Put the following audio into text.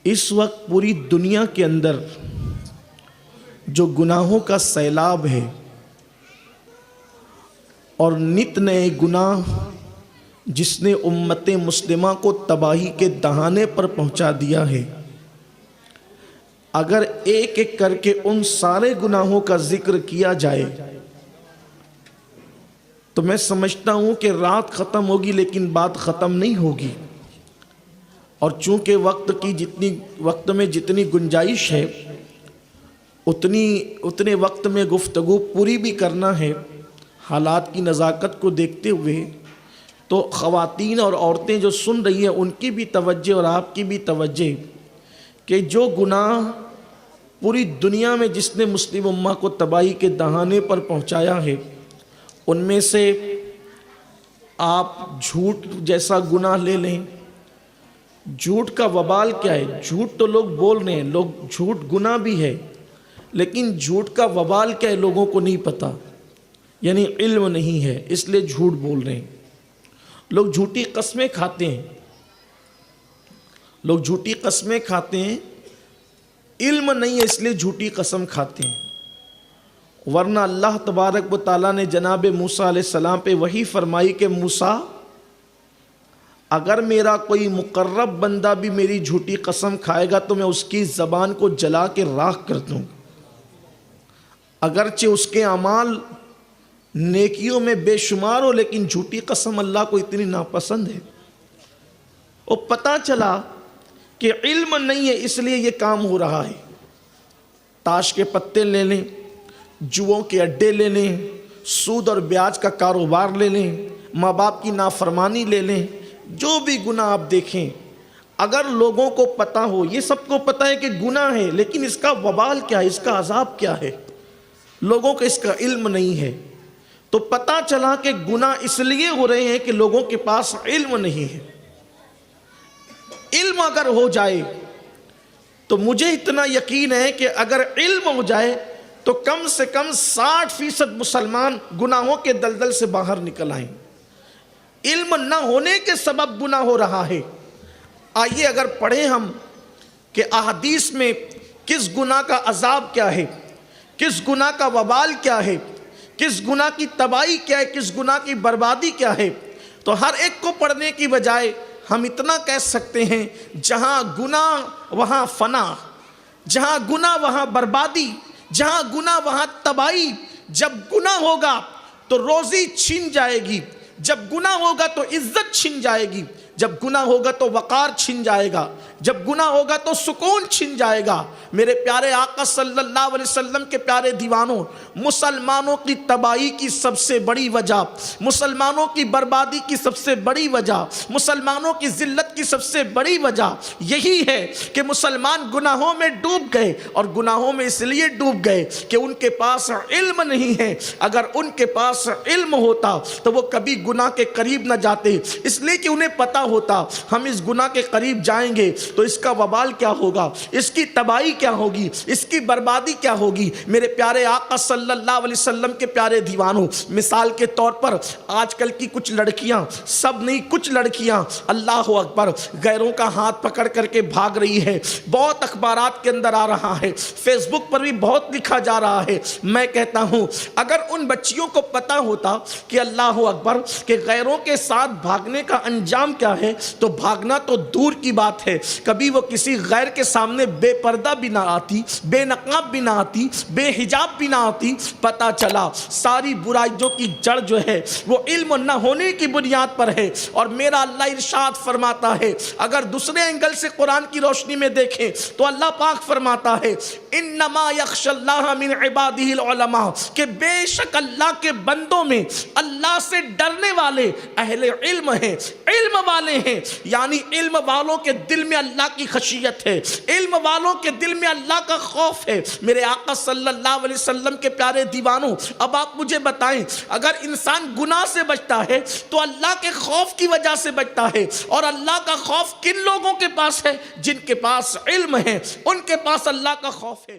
اس وقت پوری دنیا کے اندر جو گناہوں کا سیلاب ہے اور نت نئے گناہ جس نے امت مسلمہ کو تباہی کے دہانے پر پہنچا دیا ہے، اگر ایک ایک کر کے ان سارے گناہوں کا ذکر کیا جائے تو میں سمجھتا ہوں کہ رات ختم ہوگی لیکن بات ختم نہیں ہوگی۔ اور چونکہ وقت میں جتنی گنجائش ہے اتنے وقت میں گفتگو پوری بھی کرنا ہے، حالات کی نزاکت کو دیکھتے ہوئے، تو خواتین اور عورتیں جو سن رہی ہیں ان کی بھی توجہ اور آپ کی بھی توجہ کہ جو گناہ پوری دنیا میں جس نے مسلم امہ کو تباہی کے دہانے پر پہنچایا ہے، ان میں سے آپ جھوٹ جیسا گناہ لے لیں۔ جھوٹ کا وبال کیا ہے؟ جھوٹ تو لوگ بول رہے ہیں، لوگ جھوٹ گناہ بھی ہے، لیکن جھوٹ کا وبال کیا ہے لوگوں کو نہیں پتہ، یعنی علم نہیں ہے اس لیے جھوٹ بول رہے ہیں۔ لوگ جھوٹی قسمیں کھاتے ہیں، علم نہیں ہے اس لیے جھوٹی قسم کھاتے ہیں، ورنہ اللہ تبارک و تعالیٰ نے جناب موسیٰ علیہ السلام پہ وحی فرمائی کہ موسیٰ اگر میرا کوئی مقرب بندہ بھی میری جھوٹی قسم کھائے گا تو میں اس کی زبان کو جلا کے راکھ کر دوں، اگرچہ اس کے اعمال نیکیوں میں بے شمار ہو، لیکن جھوٹی قسم اللہ کو اتنی ناپسند ہے۔ اور پتہ چلا کہ علم نہیں ہے اس لیے یہ کام ہو رہا ہے۔ تاش کے پتے لے لیں، جوؤں کے اڈے لے لیں، سود اور بیاج کا کاروبار لے لیں، ماں باپ کی نافرمانی لے لیں، جو بھی گناہ آپ دیکھیں، اگر لوگوں کو پتہ ہو، یہ سب کو پتہ ہے کہ گناہ ہے، لیکن اس کا وبال کیا ہے، اس کا عذاب کیا ہے، لوگوں کو اس کا علم نہیں ہے، تو پتہ چلا کہ گناہ اس لیے ہو رہے ہیں کہ لوگوں کے پاس علم نہیں ہے۔ علم اگر ہو جائے تو مجھے اتنا یقین ہے کہ اگر علم ہو جائے تو کم سے کم 60% مسلمان گناہوں کے دلدل سے باہر نکل آئیں۔ علم نہ ہونے کے سبب گناہ ہو رہا ہے۔ آئیے اگر پڑھیں ہم کہ احادیث میں کس گناہ کا عذاب کیا ہے، کس گناہ کا وبال کیا ہے، کس گناہ کی تباہی کیا ہے، کس گناہ کی بربادی کیا ہے، تو ہر ایک کو پڑھنے کی بجائے ہم اتنا کہہ سکتے ہیں جہاں گناہ وہاں فنا، جہاں گناہ وہاں بربادی، جہاں گناہ وہاں تباہی۔ جب گناہ ہوگا تو روزی چھن جائے گی، جب گناہ ہوگا تو عزت چھن جائے گی، جب گناہ ہوگا تو وقار چھن جائے گا، جب گناہ ہوگا تو سکون چھن جائے گا۔ میرے پیارے آقا صلی اللہ علیہ وسلم کے پیارے دیوانوں، مسلمانوں کی تباہی کی سب سے بڑی وجہ، مسلمانوں کی بربادی کی سب سے بڑی وجہ، مسلمانوں کی ذلت کی سب سے بڑی وجہ یہی ہے کہ مسلمان گناہوں میں ڈوب گئے، اور گناہوں میں اس لیے ڈوب گئے کہ ان کے پاس علم نہیں ہے۔ اگر ان کے پاس علم ہوتا تو وہ کبھی گناہ کے قریب نہ جاتے، اس لیے کہ انہیں پتہ ہوتا ہم اس گناہ کے قریب جائیں گے تو اس کا وبال کیا ہوگا، اس کی تباہی کیا ہوگی، اس کی بربادی کیا ہوگی۔ میرے پیارے آقا صلی اللہ علیہ وسلم کے پیارے دیوانوں، مثال کے طور پر آج کل کی کچھ لڑکیاں، سب نہیں کچھ لڑکیاں، اللہ اکبر، غیروں کا ہاتھ پکڑ کر کے بھاگ رہی ہے۔ بہت اخبارات کے اندر آ رہا ہے، فیس بک پر بھی بہت لکھا جا رہا ہے۔ میں کہتا ہوں اگر ان بچیوں کو پتہ ہوتا کہ اللہ اکبر کہ غیروں کے ساتھ بھاگنے کا انجام کیا ہے تو بھاگنا تو دور کی بات ہے، کبھی وہ کسی غیر کے سامنے بے پردہ بھی نہ آتی، بے نقاب بھی نہ آتی، بے حجاب بھی نہ آتی۔ پتہ چلا ساری برائیوں کی جڑ جو ہے وہ علم نہ ہونے کی بنیاد پر ہے۔ اور میرا اللہ ارشاد فرماتا ہے، اگر دوسرے اینگل سے قرآن کی روشنی میں دیکھیں تو اللہ پاک فرماتا ہے انما یخشی اللہ من عبادہ العلماء، کہ بے شک اللہ کے بندوں میں اللہ سے ڈرنے والے اہل علم ہیں، علم والے ہیں، یعنی علم والوں کے دل میں اللہ کی خشیت ہے، علم والوں کے دل میں اللہ کا خوف ہے۔ میرے آقا صلی اللہ علیہ وسلم کے پیارے دیوانوں، اب آپ مجھے بتائیں اگر انسان گناہ سے بچتا ہے تو اللہ کے خوف کی وجہ سے بچتا ہے، اور اللہ کا خوف کن لوگوں کے پاس ہے؟ جن کے پاس علم ہے، ان کے پاس اللہ کا خوف ہے۔